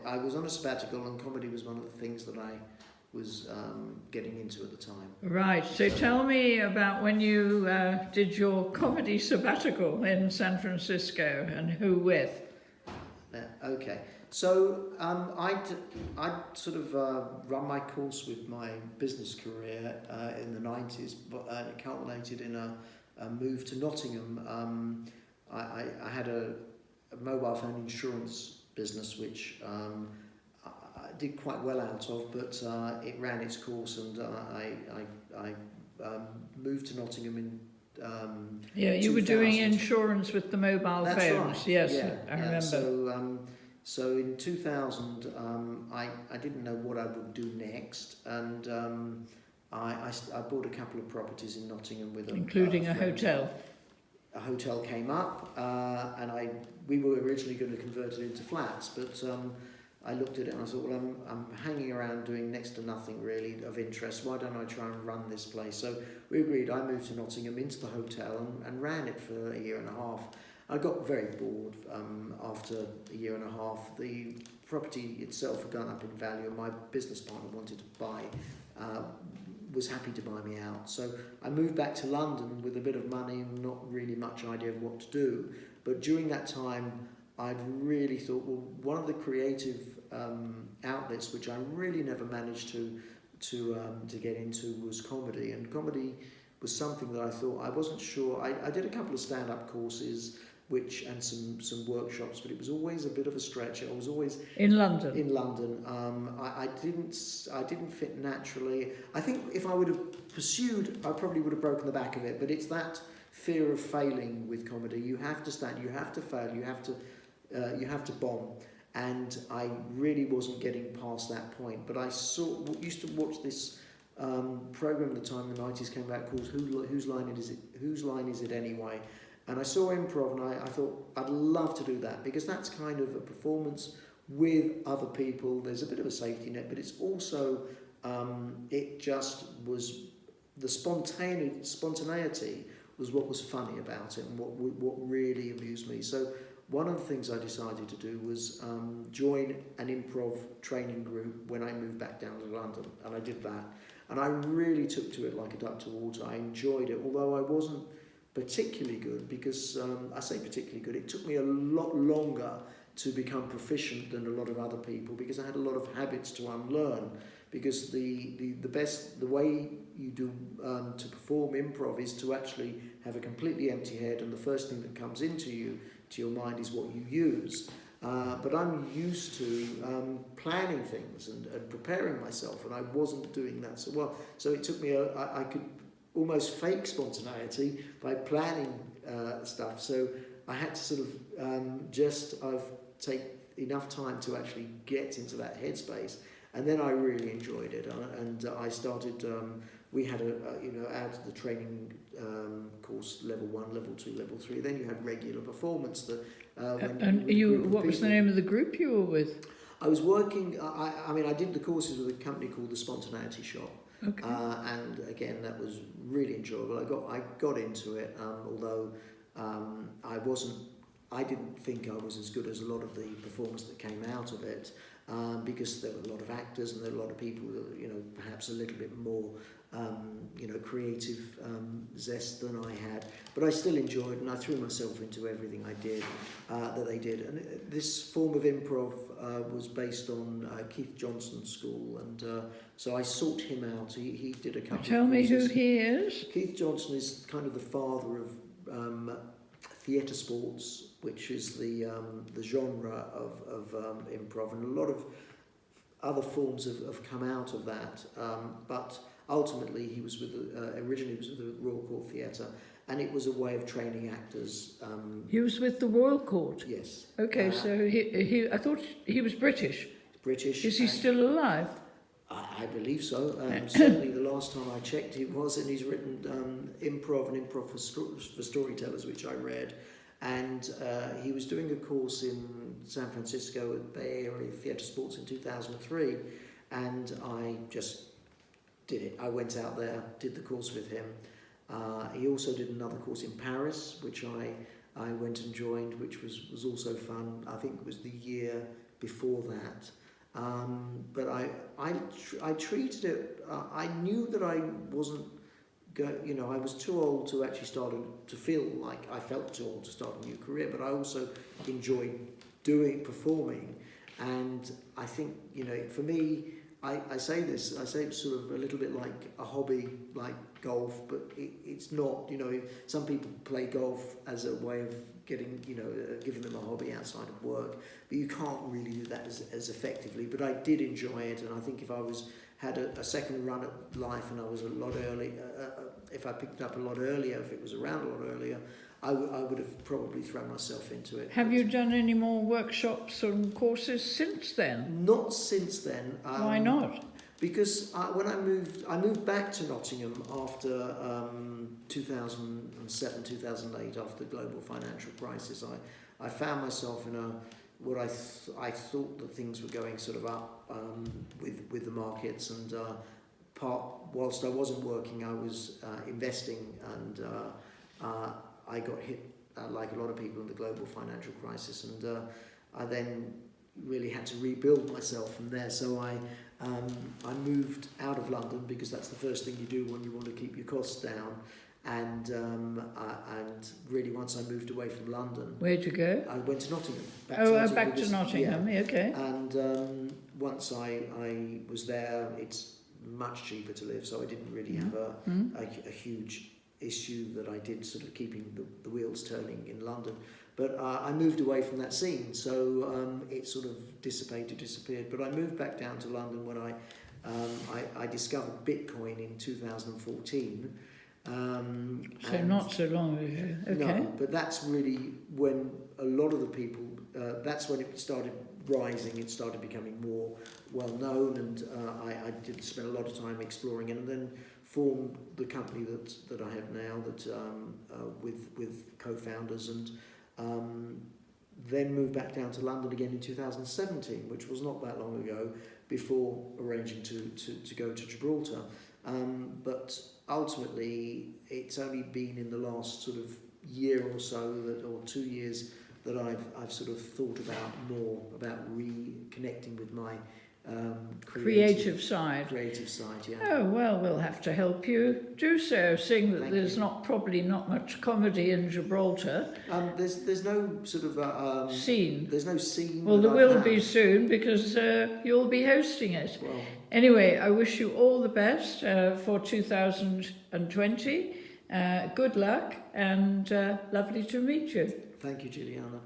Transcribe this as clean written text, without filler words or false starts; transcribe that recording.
I was on a sabbatical, and comedy was one of the things that I was getting into at the time. Right, so tell me about when you did your comedy sabbatical in San Francisco, and who with? Okay, so I'd sort of run my course with my business career in the 90s, but it culminated in a move to Nottingham. I had a mobile phone insurance business which I did quite well out of, but it ran its course, and I moved to Nottingham in you were doing insurance with the mobile That's phones. right. Yes, yeah, I remember. So in 2000, I didn't know what I would do next, and I bought a couple of properties in Nottingham with including a hotel. A hotel came up, and we were originally going to convert it into flats, but I looked at it and I thought, well, I'm hanging around doing next to nothing really of interest. Why don't I try and run this place? So we agreed. I moved to Nottingham into the hotel and ran it for a year and a half. I got very bored after a year and a half. The property itself had gone up in value, and my business partner wanted to buy, was happy to buy me out. So I moved back to London with a bit of money and not really much idea of what to do. But during that time, I'd really thought, well, one of the creative outlets which I really never managed to get into was comedy, and comedy was something that I thought I wasn't sure. I did a couple of stand-up courses, and some workshops, but it was always a bit of a stretch. I was always in London. In London, I didn't fit naturally. I think if I would have pursued, I probably would have broken the back of it. But it's that fear of failing with comedy. You have to stand. You have to fail. You have to bomb. And I really wasn't getting past that point. But I used to watch this program at the time in the 90s came out called Whose Line Is It? Whose Line Is It Anyway? And I saw improv, and I thought I'd love to do that, because that's kind of a performance with other people. There's a bit of a safety net, but it's also it just was the spontaneity was what was funny about it, and what really amused me. So one of the things I decided to do was join an improv training group when I moved back down to London, and I did that. And I really took to it like a duck to water. I enjoyed it, although I wasn't particularly good, because I say particularly good, it took me a lot longer to become proficient than a lot of other people, because I had a lot of habits to unlearn. Because the way you do to perform improv is to actually have a completely empty head, and the first thing that comes into your mind is what you use. But I'm used to planning things and preparing myself, and I wasn't doing that so well. So it took me I could almost fake spontaneity by planning stuff. So I had to sort of take enough time to actually get into that headspace, and then I really enjoyed it. And I started. We had out of the training course, level 1, level 2, level 3. Then you had regular performance. What was the name of the group you were with? I was working. I did the courses with a company called the Spontaneity Shop. Okay. And again, that was really enjoyable. I got into it, although I didn't think I was as good as a lot of the performers that came out of it, because there were a lot of actors and there were a lot of people that, perhaps a little bit more, creative zest than I had. But I still enjoyed, and I threw myself into everything I did, that they did. And this form of improv was based on Keith Johnson's school, and so I sought him out. He did a couple of courses. Tell me who he is. Keith Johnson is kind of the father of theatre sports, which is the genre of improv, and a lot of other forms have come out of that. But ultimately, he was originally was with the Royal Court Theatre, and it was a way of training actors. He was with the Royal Court? Yes. Okay, so he I thought he was British. British. Is he still alive? I believe so. Certainly the last time I checked he was, and he's written improv for storytellers, which I read. And he was doing a course in San Francisco at Bay Area Theatre Sports in 2003, and I just did it. I went out there, did the course with him. He also did another course in Paris, which I went and joined, which was also fun. I think it was the year before that. But I treated it. I knew that I wasn't. I was too old to actually to feel like I felt too old to start a new career. But I also enjoyed performing, and I think for me. I say this, I say it's sort of a little bit like a hobby, like golf, but it's not, some people play golf as a way of getting, giving them a hobby outside of work, but you can't really do that as effectively. But I did enjoy it, and I think if I had a second run at life and I was a lot early, if I picked it up a lot earlier, if it was around a lot earlier, I would have probably thrown myself into it. Have you done any more workshops and courses since then? Not since then. Why not? Because when I moved back to Nottingham after 2007, 2008, after the global financial crisis. I found myself in what I thought that things were going sort of up with the markets, and whilst I wasn't working, I was investing, and I got hit like a lot of people in the global financial crisis, and I then really had to rebuild myself from there. So I moved out of London, because that's the first thing you do when you want to keep your costs down. And really, once I moved away from London, where'd you go? I went to Nottingham. Back to Nottingham. Yeah. Okay. And once I was there, it's much cheaper to live, so I didn't really have a huge issue that I did sort of keeping the wheels turning in London. But I moved away from that scene, so it sort of disappeared. But I moved back down to London when I discovered Bitcoin in 2014. So not so long ago. Okay. No, but that's really when a lot of the people, that's when it started rising, it started becoming more well known, and I did spend a lot of time exploring it, and then formed the company that I have now, that with co-founders, and then moved back down to London again in 2017, which was not that long ago, before arranging to go to Gibraltar. But ultimately, it's only been in the last sort of year or so, or 2 years, that I've sort of thought about reconnecting with my creative side. Creative side, yeah. Oh, well, we'll have to help you do so, seeing that there's probably not much comedy in Gibraltar. There's no sort of scene. There's no scene. Well, there will be soon, because you'll be hosting it. Well, anyway, I wish you all the best for 2020. Good luck, and lovely to meet you. Thank you, JILLIANA.